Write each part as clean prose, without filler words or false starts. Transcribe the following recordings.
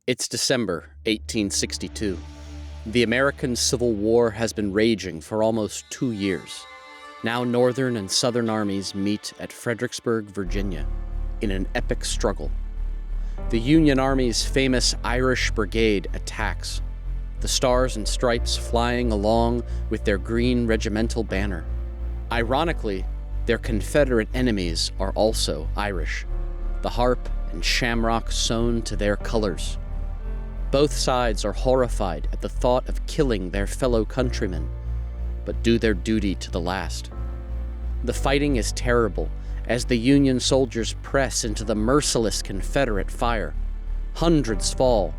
It's December 1862. The American Civil War has been raging for almost 2 years. Now Northern and Southern armies meet at Fredericksburg, Virginia, in an epic struggle. The Union Army's famous Irish Brigade attacks, the stars and stripes flying along with their green regimental banner. Ironically, their Confederate enemies are also Irish, the harp and shamrock sewn to their colors. Both sides are horrified at the thought of killing their fellow countrymen, but do their duty to the last. The fighting is terrible as the Union soldiers press into the merciless Confederate fire. Hundreds fall.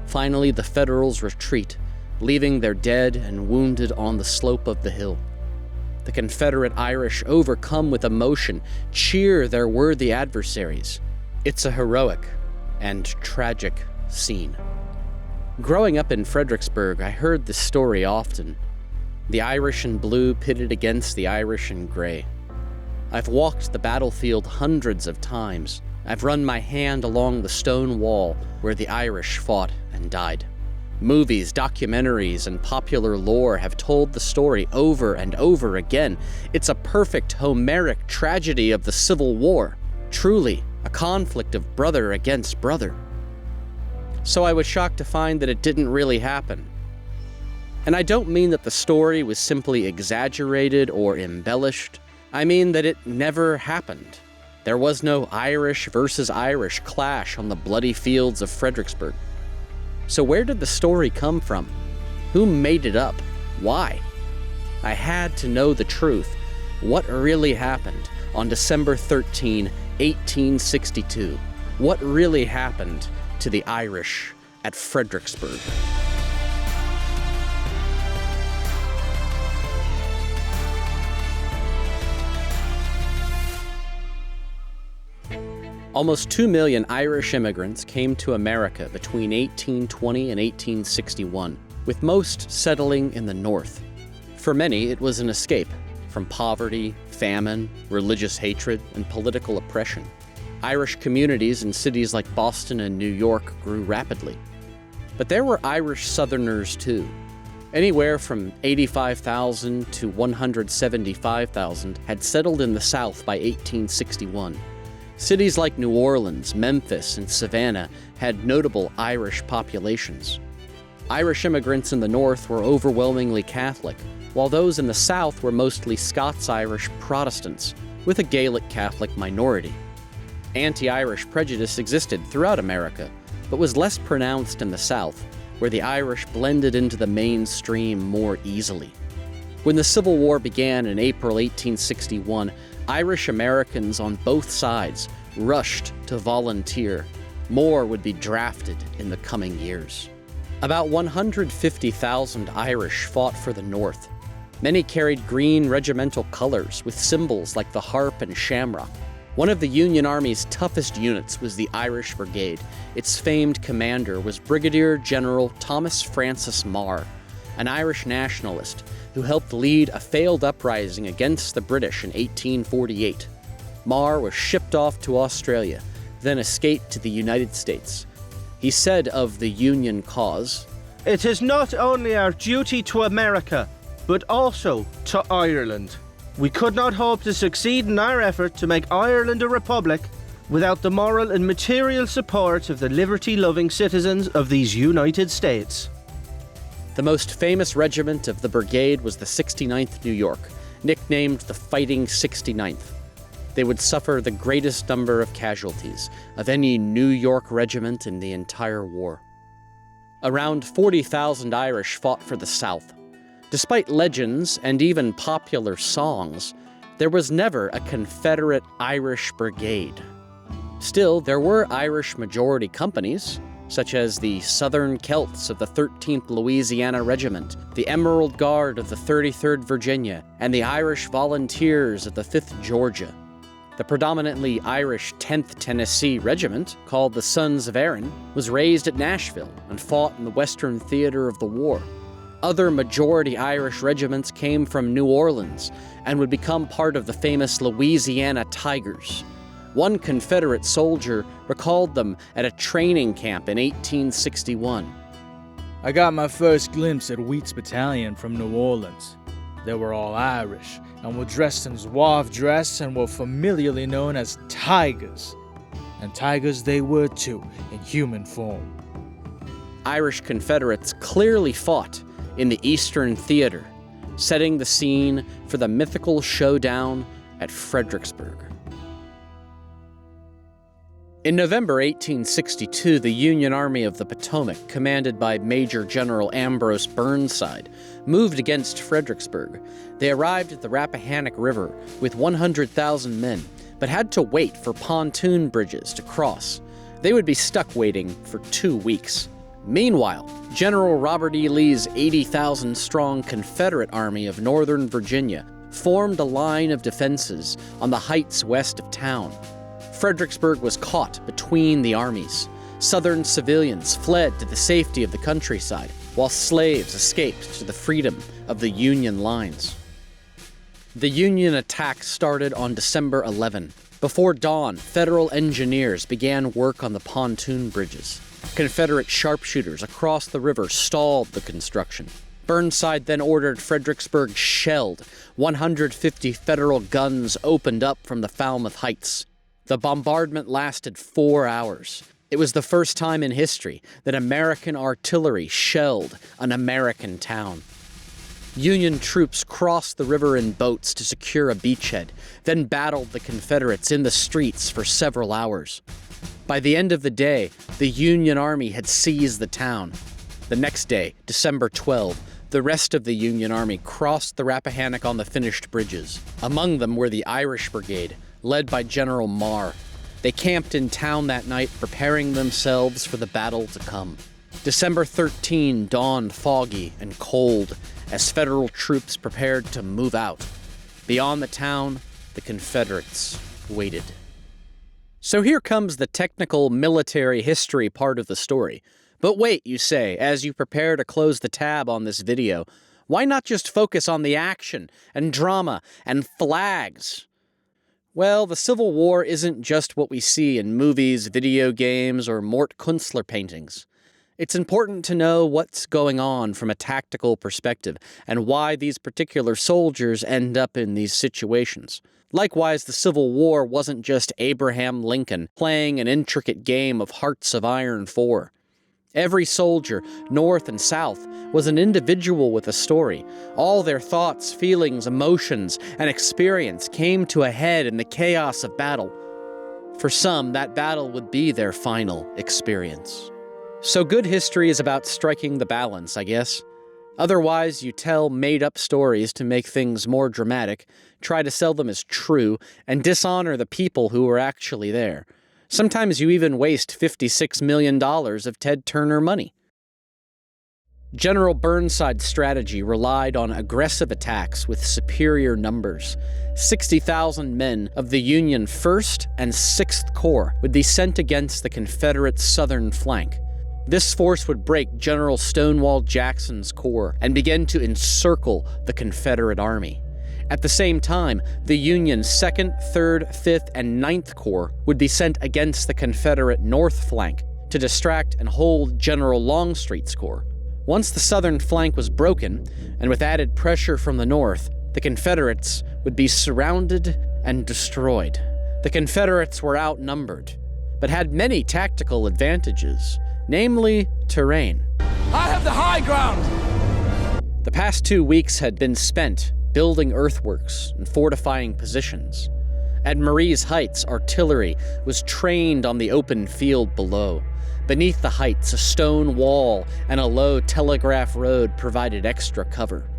Finally, the Federals retreat, leaving their dead and wounded on the slope of the hill. The Confederate Irish, overcome with emotion, cheer their worthy adversaries. It's a heroic and tragic scene. Growing up in Fredericksburg, I heard this story often. The Irish in blue pitted against the Irish in gray. I've walked the battlefield hundreds of times. I've run my hand along the stone wall where the Irish fought and died. Movies, documentaries, and popular lore have told the story over and over again. It's a perfect Homeric tragedy of the Civil War. Truly, a conflict of brother against brother. So I was shocked to find that it didn't really happen. And I don't mean that the story was simply exaggerated or embellished. I mean that it never happened. There was no Irish versus Irish clash on the bloody fields of Fredericksburg. So where did the story come from? Who made it up? Why? I had to know the truth. What really happened on December 13, 1862? What really happened to the Irish at Fredericksburg? Almost 2 million Irish immigrants came to America between 1820 and 1861, with most settling in the North. For many, it was an escape from poverty, famine, religious hatred, and political oppression. Irish communities in cities like Boston and New York grew rapidly. But there were Irish Southerners too. Anywhere from 85,000 to 175,000 had settled in the South by 1861. Cities like New Orleans, Memphis, and Savannah had notable Irish populations. Irish immigrants in the North were overwhelmingly Catholic, while those in the South were mostly Scots-Irish Protestants, with a Gaelic Catholic minority. Anti-Irish prejudice existed throughout America, but was less pronounced in the South, where the Irish blended into the mainstream more easily. When the Civil War began in April 1861, Irish Americans on both sides rushed to volunteer. More would be drafted in the coming years. About 150,000 Irish fought for the North. Many carried green regimental colors with symbols like the harp and shamrock. One of the Union Army's toughest units was the Irish Brigade. Its famed commander was Brigadier General Thomas Francis Marr, an Irish nationalist who helped lead a failed uprising against the British in 1848. Marr was shipped off to Australia, then escaped to the United States. He said of the Union cause, "It is not only our duty to America, but also to Ireland. We could not hope to succeed in our effort to make Ireland a republic without the moral and material support of the liberty-loving citizens of these United States." The most famous regiment of the brigade was the 69th New York, nicknamed the Fighting 69th. They would suffer the greatest number of casualties of any New York regiment in the entire war. Around 40,000 Irish fought for the South. Despite legends and even popular songs, there was never a Confederate Irish Brigade. Still, there were Irish majority companies, such as the Southern Celts of the 13th Louisiana Regiment, the Emerald Guard of the 33rd Virginia, and the Irish Volunteers of the 5th Georgia. The predominantly Irish 10th Tennessee Regiment, called the Sons of Erin, was raised at Nashville and fought in the Western Theater of the War. Other majority Irish regiments came from New Orleans and would become part of the famous Louisiana Tigers. One Confederate soldier recalled them at a training camp in 1861. I got my first glimpse at Wheat's battalion from New Orleans. They were all Irish and were dressed in zouave dress and were familiarly known as tigers. And tigers they were too, in human form. Irish Confederates clearly fought in the Eastern Theater, setting the scene for the mythical showdown at Fredericksburg. In November 1862, the Union Army of the Potomac, commanded by Major General Ambrose Burnside, moved against Fredericksburg. They arrived at the Rappahannock River with 100,000 men, but had to wait for pontoon bridges to cross. They would be stuck waiting for 2 weeks. Meanwhile, General Robert E. Lee's 80,000-strong Confederate Army of Northern Virginia formed a line of defenses on the heights west of town. Fredericksburg was caught between the armies. Southern civilians fled to the safety of the countryside, while slaves escaped to the freedom of the Union lines. The Union attack started on December 11. Before dawn, Federal engineers began work on the pontoon bridges. Confederate sharpshooters across the river stalled the construction. Burnside then ordered Fredericksburg shelled. 150 Federal guns opened up from the Falmouth Heights. The bombardment lasted 4 hours. It was the first time in history that American artillery shelled an American town. Union troops crossed the river in boats to secure a beachhead, then battled the Confederates in the streets for several hours. By the end of the day, the Union Army had seized the town. The next day, December 12, the rest of the Union Army crossed the Rappahannock on the finished bridges. Among them were the Irish Brigade, led by General Marr. They camped in town that night, preparing themselves for the battle to come. December 13 dawned foggy and cold as Federal troops prepared to move out. Beyond the town, the Confederates waited. So here comes the technical military history part of the story. But wait, you say, as you prepare to close the tab on this video, why not just focus on the action and drama and flags? Well, the Civil War isn't just what we see in movies, video games, or Mort Kunstler paintings. It's important to know what's going on from a tactical perspective and why these particular soldiers end up in these situations. Likewise, the Civil War wasn't just Abraham Lincoln playing an intricate game of Hearts of Iron IV. Every soldier, North and South, was an individual with a story. All their thoughts, feelings, emotions, and experience came to a head in the chaos of battle. For some, that battle would be their final experience. So good history is about striking the balance, I guess. Otherwise, you tell made-up stories to make things more dramatic, try to sell them as true, and dishonor the people who were actually there. Sometimes you even waste $56 million of Ted Turner money. General Burnside's strategy relied on aggressive attacks with superior numbers. 60,000 men of the Union 1st and 6th Corps would be sent against the Confederate southern flank. This force would break General Stonewall Jackson's corps and begin to encircle the Confederate Army. At the same time, the Union's 2nd, 3rd, 5th, and 9th Corps would be sent against the Confederate north flank to distract and hold General Longstreet's corps. Once the southern flank was broken, and with added pressure from the north, the Confederates would be surrounded and destroyed. The Confederates were outnumbered, but had many tactical advantages, namely terrain. I have the high ground! The past 2 weeks had been spent building earthworks and fortifying positions. At Marie's Heights, artillery was trained on the open field below. Beneath the heights, a stone wall and a low telegraph road provided extra cover.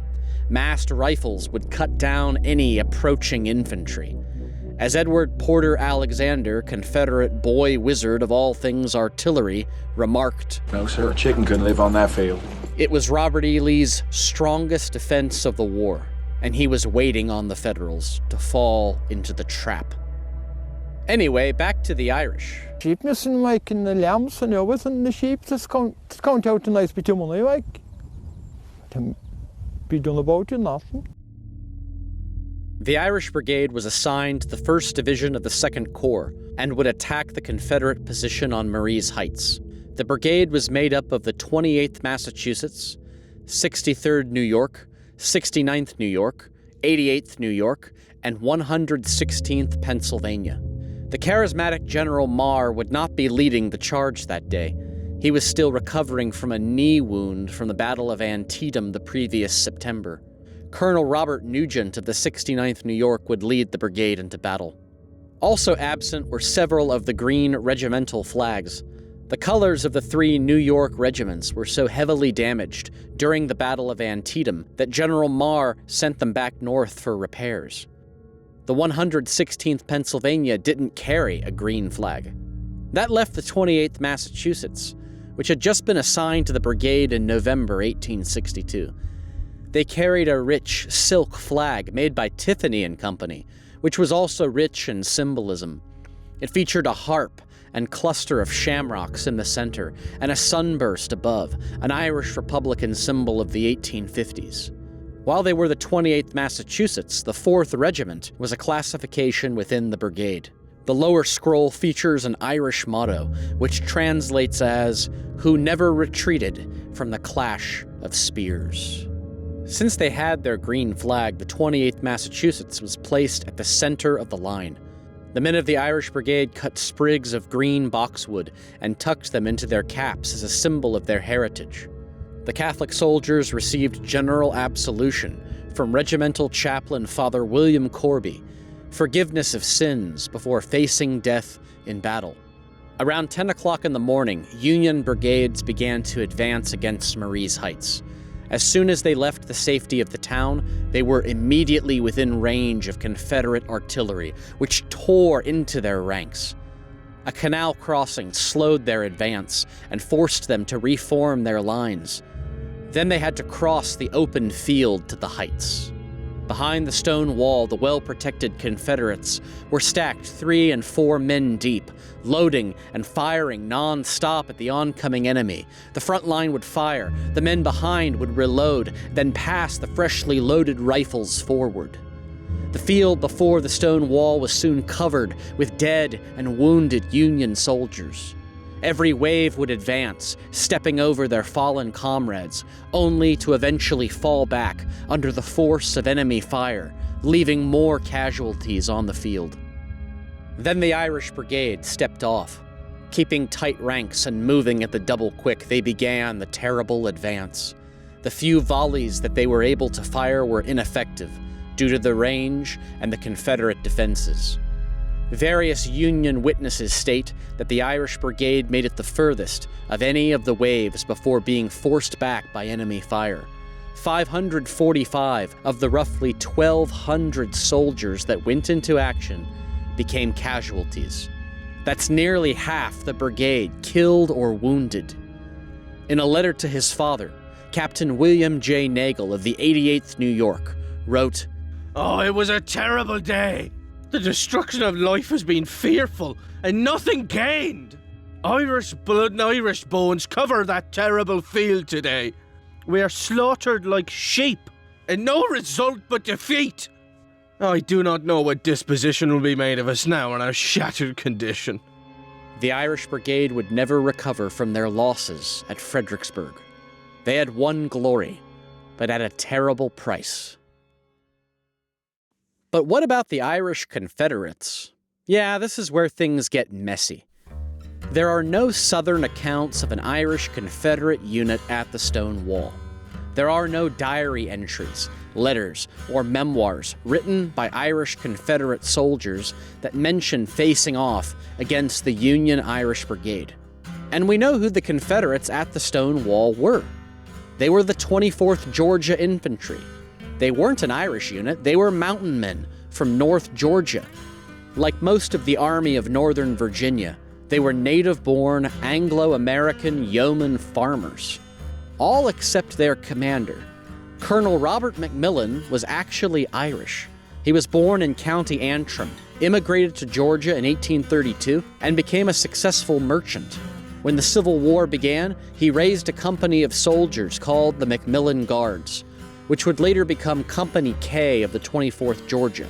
Massed rifles would cut down any approaching infantry. As Edward Porter Alexander, Confederate boy wizard of all things artillery, remarked, "No, sir, a chicken couldn't live on that field." It was Robert E. Lee's strongest defense of the war, and he was waiting on the Federals to fall into the trap. Anyway, back to the Irish. Sheep missing like in the lambs and always in the sheep just count out a nice bit of money like to be done about it nothing. The Irish Brigade was assigned to the 1st Division of the 2nd Corps, and would attack the Confederate position on Marye's Heights. The brigade was made up of the 28th Massachusetts, 63rd New York, 69th New York, 88th New York, and 116th Pennsylvania. The charismatic General Marr would not be leading the charge that day. He was still recovering from a knee wound from the Battle of Antietam the previous September. Colonel Robert Nugent of the 69th New York would lead the brigade into battle. Also absent were several of the green regimental flags. The colors of the 3 New York regiments were so heavily damaged during the Battle of Antietam that General Marr sent them back north for repairs. The 116th Pennsylvania didn't carry a green flag. That left the 28th Massachusetts, which had just been assigned to the brigade in November 1862. They carried a rich silk flag made by Tiffany and Company, which was also rich in symbolism. It featured a harp and cluster of shamrocks in the center, and a sunburst above, an Irish Republican symbol of the 1850s. While they were the 28th Massachusetts, the 4th Regiment was a classification within the brigade. The lower scroll features an Irish motto, which translates as, "Who never retreated from the clash of spears." Since they had their green flag, the 28th Massachusetts was placed at the center of the line. The men of the Irish Brigade cut sprigs of green boxwood and tucked them into their caps as a symbol of their heritage. The Catholic soldiers received general absolution from Regimental Chaplain Father William Corby, forgiveness of sins before facing death in battle. Around 10 o'clock in the morning, Union brigades began to advance against Marye's Heights. As soon as they left the safety of the town, they were immediately within range of Confederate artillery, which tore into their ranks. A canal crossing slowed their advance and forced them to reform their lines. Then they had to cross the open field to the heights. Behind the stone wall, the well-protected Confederates were stacked 3 and 4 men deep, loading and firing non-stop at the oncoming enemy. The front line would fire, the men behind would reload, then pass the freshly loaded rifles forward. The field before the stone wall was soon covered with dead and wounded Union soldiers. Every wave would advance, stepping over their fallen comrades, only to eventually fall back under the force of enemy fire, leaving more casualties on the field. Then the Irish Brigade stepped off. Keeping tight ranks and moving at the double quick, they began the terrible advance. The few volleys that they were able to fire were ineffective due to the range and the Confederate defenses. Various Union witnesses state that the Irish Brigade made it the furthest of any of the waves before being forced back by enemy fire. 545 of the roughly 1,200 soldiers that went into action became casualties. That's nearly half the brigade killed or wounded. In a letter to his father, Captain William J. Nagel of the 88th New York wrote, "Oh, it was a terrible day. The destruction of life has been fearful, and nothing gained. Irish blood and Irish bones cover that terrible field today. We are slaughtered like sheep, and no result but defeat. I do not know what disposition will be made of us now in our shattered condition." The Irish Brigade would never recover from their losses at Fredericksburg. They had won glory, but at a terrible price. But what about the Irish Confederates? Yeah, this is where things get messy. There are no Southern accounts of an Irish Confederate unit at the Stone Wall. There are no diary entries, letters, or memoirs written by Irish Confederate soldiers that mention facing off against the Union Irish Brigade. And we know who the Confederates at the Stone Wall were. They were the 24th Georgia Infantry. They weren't an Irish unit, they were mountain men from North Georgia. Like most of the Army of Northern Virginia, they were native-born Anglo-American yeoman farmers. All except their commander. Colonel Robert McMillan was actually Irish. He was born in County Antrim, immigrated to Georgia in 1832, and became a successful merchant. When the Civil War began, he raised a company of soldiers called the McMillan Guards, which would later become Company K of the 24th Georgia.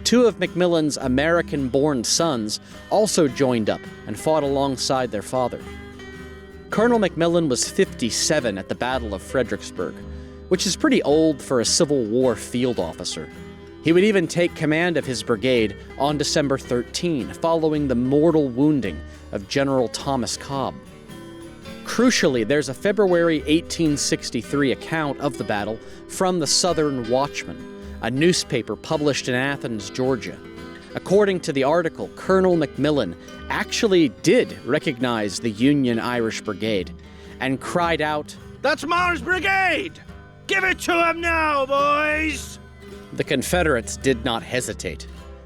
Two of Macmillan's American-born sons also joined up and fought alongside their father. Colonel Macmillan was 57 at the Battle of Fredericksburg, which is pretty old for a Civil War field officer. He would even take command of his brigade on December 13, following the mortal wounding of General Thomas Cobb. Crucially, there's a February 1863 account of the battle from the Southern Watchman, a newspaper published in Athens, Georgia. According to the article, Colonel Macmillan actually did recognize the Union Irish Brigade and cried out, "That's Mar's brigade! Give it to him now, boys!" The Confederates did not hesitate.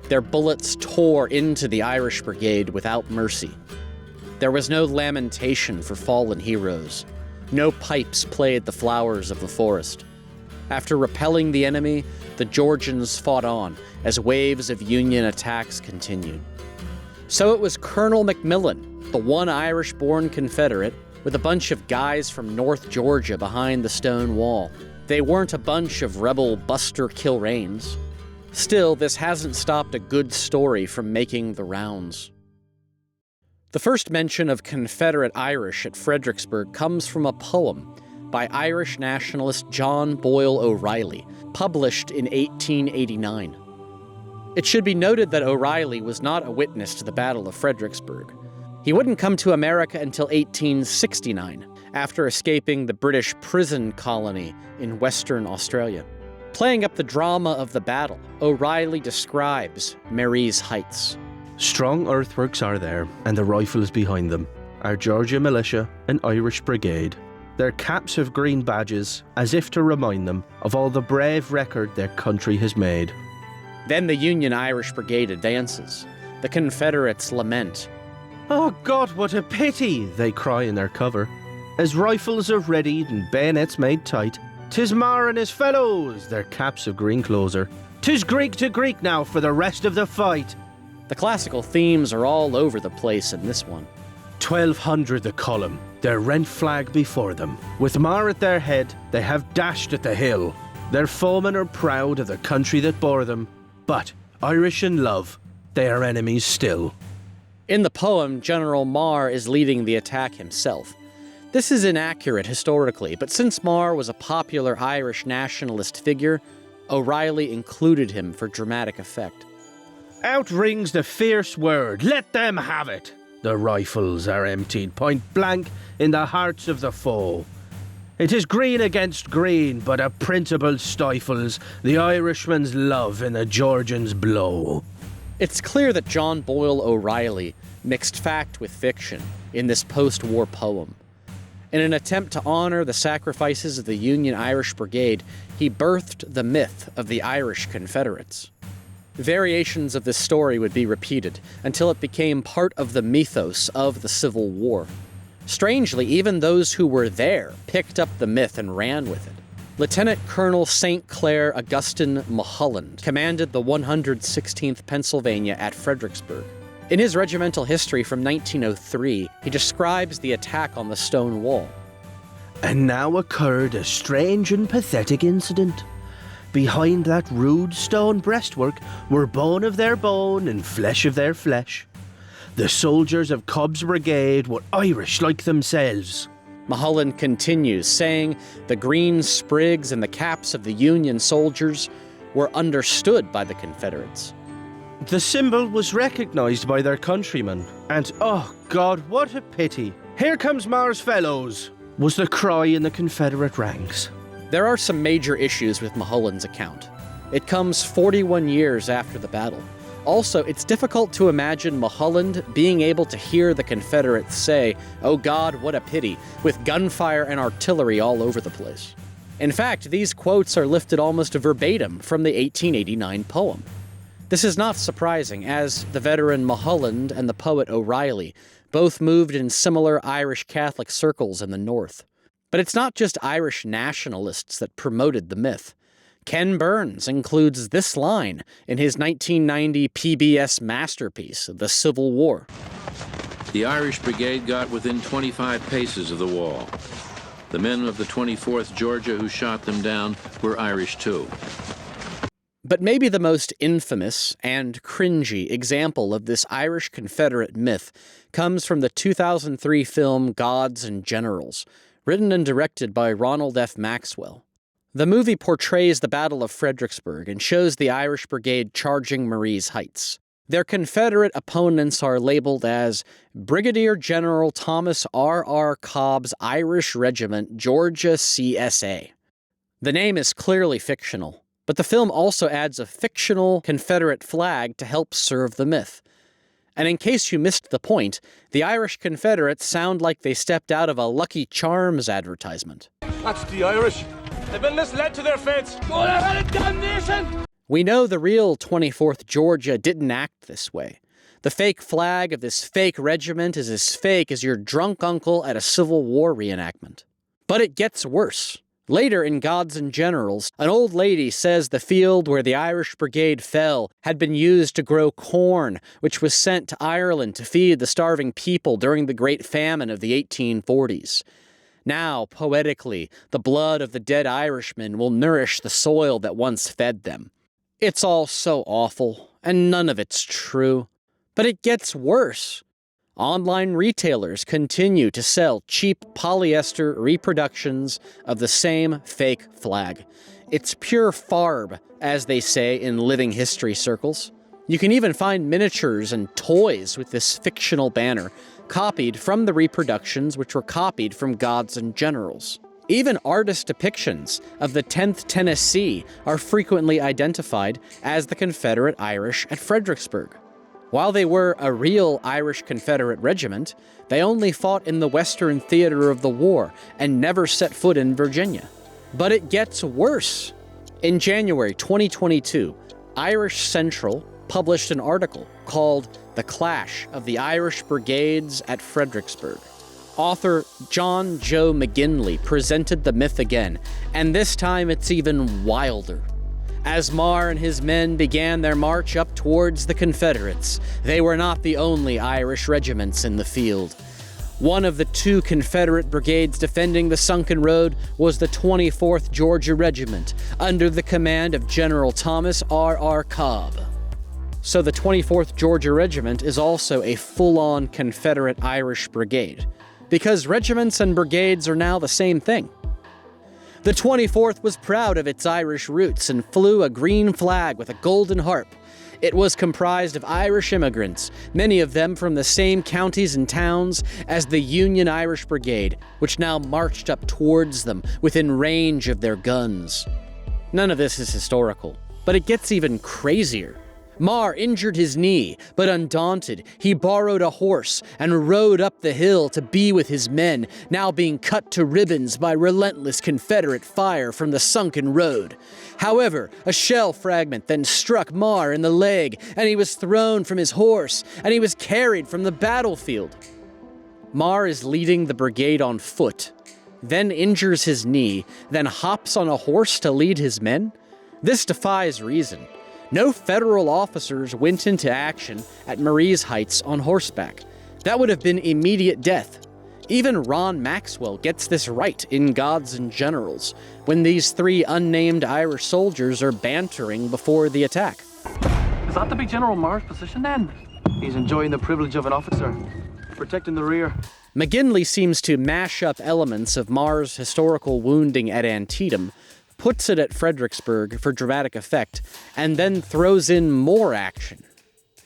Their bullets tore into the Irish Brigade without mercy. There was no lamentation for fallen heroes. No pipes played the flowers of the forest. After repelling the enemy, the Georgians fought on as waves of Union attacks continued. So it was Colonel Macmillan, the one Irish-born Confederate, with a bunch of guys from North Georgia behind the stone wall. They weren't a bunch of rebel Buster Kilrains. Still, this hasn't stopped a good story from making the rounds. The first mention of Confederate Irish at Fredericksburg comes from a poem by Irish nationalist John Boyle O'Reilly, published in 1889. It should be noted that O'Reilly was not a witness to the Battle of Fredericksburg. He wouldn't come to America until 1869, after escaping the British prison colony in Western Australia. Playing up the drama of the battle, O'Reilly describes Marye's Heights. Strong earthworks are there, and the rifles behind them are Georgia Militia and Irish Brigade. Their caps have green badges, as if to remind them of all the brave record their country has made. Then the Union Irish Brigade advances. The Confederates lament. "Oh God, what a pity!" they cry in their cover. As rifles are readied and bayonets made tight, "'Tis Mar and his fellows," their caps of green closer. "'Tis Greek to Greek now for the rest of the fight." The classical themes are all over the place in this one. 1,200 the column, their rent flag before them. With Mar at their head, they have dashed at the hill. Their foemen are proud of the country that bore them, but, Irish in love, they are enemies still. In the poem, General Mar is leading the attack himself. This is inaccurate historically, but since Mar was a popular Irish nationalist figure, O'Reilly included him for dramatic effect. Out rings the fierce word, "Let them have it!" The rifles are emptied point blank in the hearts of the foe. It is green against green, but a principle stifles the Irishman's love in the Georgian's blow. It's clear that John Boyle O'Reilly mixed fact with fiction in this post-war poem. In an attempt to honor the sacrifices of the Union Irish Brigade, he birthed the myth of the Irish Confederates. Variations of this story would be repeated until it became part of the mythos of the Civil War. Strangely, even those who were there picked up the myth and ran with it. Lieutenant Colonel St. Clair Augustine Mulholland commanded the 116th Pennsylvania at Fredericksburg. In his regimental history from 1903, he describes the attack on the stone wall. "And now occurred a strange and pathetic incident. Behind that rude stone breastwork were bone of their bone and flesh of their flesh. The soldiers of Cobb's brigade were Irish like themselves." Mulholland continues, saying the green sprigs and the caps of the Union soldiers were understood by the Confederates. The symbol was recognized by their countrymen, and "Oh God, what a pity! Here comes Mar's fellows!" was the cry in the Confederate ranks. There are some major issues with Mulholland's account. It comes 41 years after the battle. Also, it's difficult to imagine Mulholland being able to hear the Confederates say, "Oh God, what a pity," with gunfire and artillery all over the place. In fact, these quotes are lifted almost verbatim from the 1889 poem. This is not surprising, as the veteran Mulholland and the poet O'Reilly both moved in similar Irish Catholic circles in the North. But it's not just Irish nationalists that promoted the myth. Ken Burns includes this line in his 1990 PBS masterpiece, The Civil War. The Irish Brigade got within 25 paces of the wall. The men of the 24th Georgia who shot them down were Irish too. But maybe the most infamous and cringy example of this Irish Confederate myth comes from the 2003 film Gods and Generals, written and directed by Ronald F. Maxwell. The movie portrays the Battle of Fredericksburg and shows the Irish Brigade charging Marye's Heights. Their Confederate opponents are labeled as Brigadier General Thomas R.R. Cobb's Irish Regiment, Georgia CSA. The name is clearly fictional, but the film also adds a fictional Confederate flag to help serve the myth. And in case you missed the point, the Irish Confederates sound like they stepped out of a Lucky Charms advertisement. That's the Irish. They've been misled to their fates. Go ahead, damnation! We know the real 24th Georgia didn't act this way. The fake flag of this fake regiment is as fake as your drunk uncle at a Civil War reenactment. But it gets worse. Later in Gods and Generals, an old lady says the field where the Irish Brigade fell had been used to grow corn, which was sent to Ireland to feed the starving people during the Great Famine of the 1840s. Now, poetically, the blood of the dead Irishmen will nourish the soil that once fed them. It's all so awful, and none of it's true. But it gets worse. Online retailers continue to sell cheap polyester reproductions of the same fake flag. It's pure farb, as they say in living history circles. You can even find miniatures and toys with this fictional banner, copied from the reproductions which were copied from Gods and Generals. Even artist depictions of the 10th Tennessee are frequently identified as the Confederate Irish at Fredericksburg. While they were a real Irish Confederate regiment, they only fought in the western theater of the war and never set foot in Virginia. But it gets worse. In January 2022, Irish Central published an article called The Clash of the Irish Brigades at Fredericksburg. Author John Joe McGinley presented the myth again, and this time it's even wilder. As Marr and his men began their march up towards the Confederates, they were not the only Irish regiments in the field. One of the two Confederate brigades defending the sunken road was the 24th Georgia Regiment, under the command of General Thomas R.R. Cobb. So the 24th Georgia Regiment is also a full-on Confederate Irish brigade, because regiments and brigades are now the same thing. The 24th was proud of its Irish roots and flew a green flag with a golden harp. It was comprised of Irish immigrants, many of them from the same counties and towns as the Union Irish Brigade, which now marched up towards them within range of their guns. None of this is historical, but it gets even crazier. Marr injured his knee, but undaunted, he borrowed a horse and rode up the hill to be with his men, now being cut to ribbons by relentless Confederate fire from the sunken road. However, a shell fragment then struck Marr in the leg, and he was thrown from his horse, and he was carried from the battlefield. Marr is leading the brigade on foot, then injures his knee, then hops on a horse to lead his men? This defies reason. No federal officers went into action at Marye's Heights on horseback. That would have been immediate death. Even Ron Maxwell gets this right in Gods and Generals, when these three unnamed Irish soldiers are bantering before the attack. Is that to be General Marr's position then? He's enjoying the privilege of an officer, protecting the rear. McGinley seems to mash up elements of Marr's historical wounding at Antietam, puts it at Fredericksburg for dramatic effect, and then throws in more action.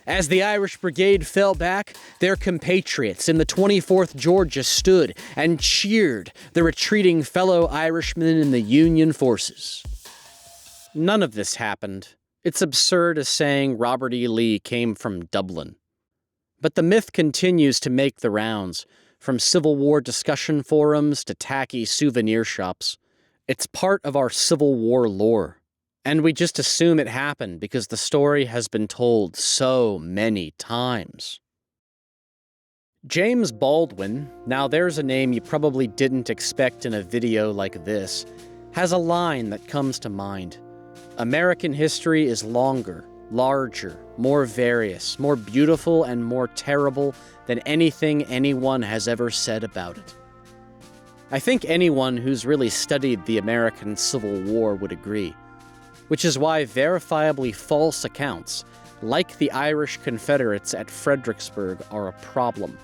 As the Irish Brigade fell back, their compatriots in the 24th Georgia stood and cheered the retreating fellow Irishmen in the Union forces. None of this happened. It's absurd as saying Robert E. Lee came from Dublin. But the myth continues to make the rounds, from Civil War discussion forums to tacky souvenir shops. It's part of our Civil War lore, and we just assume it happened because the story has been told so many times. James Baldwin, now there's a name you probably didn't expect in a video like this, has a line that comes to mind. American history is longer, larger, more various, more beautiful, and more terrible than anything anyone has ever said about it. I think anyone who's really studied the American Civil War would agree. which is why verifiably false accounts, like the Irish Confederates at Fredericksburg, are a problem.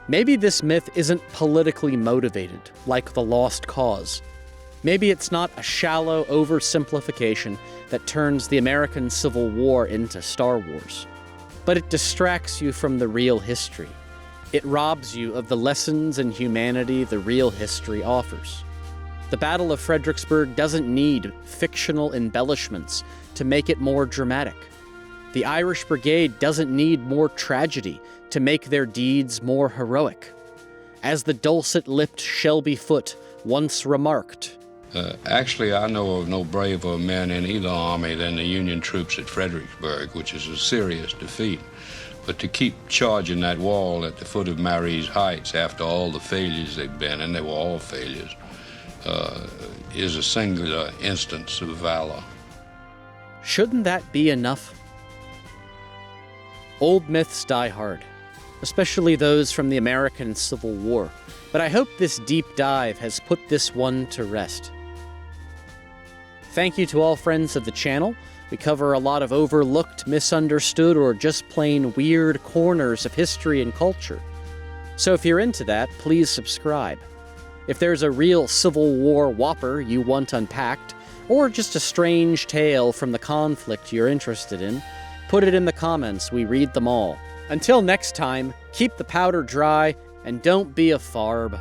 Maybe this myth isn't politically motivated, like the Lost Cause. Maybe it's not a shallow oversimplification that turns the American Civil War into Star Wars. But it distracts you from the real history. It robs you of the lessons in humanity the real history offers. The Battle of Fredericksburg doesn't need fictional embellishments to make it more dramatic. The Irish Brigade doesn't need more tragedy to make their deeds more heroic. As the dulcet-lipped Shelby Foote once remarked, Actually, I know of no braver men in either army than the Union troops at Fredericksburg, which is a serious defeat. But to keep charging that wall at the foot of Marie's Heights after all the failures they've been, and they were all failures, is a singular instance of valor. shouldn't that be enough? Old myths die hard, especially those from the American Civil War, but I hope this deep dive has put this one to rest. Thank you to all friends of the channel. We cover a lot of overlooked, misunderstood, or just plain weird corners of history and culture. So if you're into that, please subscribe. If there's a real Civil War whopper you want unpacked, or just a strange tale from the conflict you're interested in, put it in the comments. We read them all. Until next time, keep the powder dry, and don't be a farb.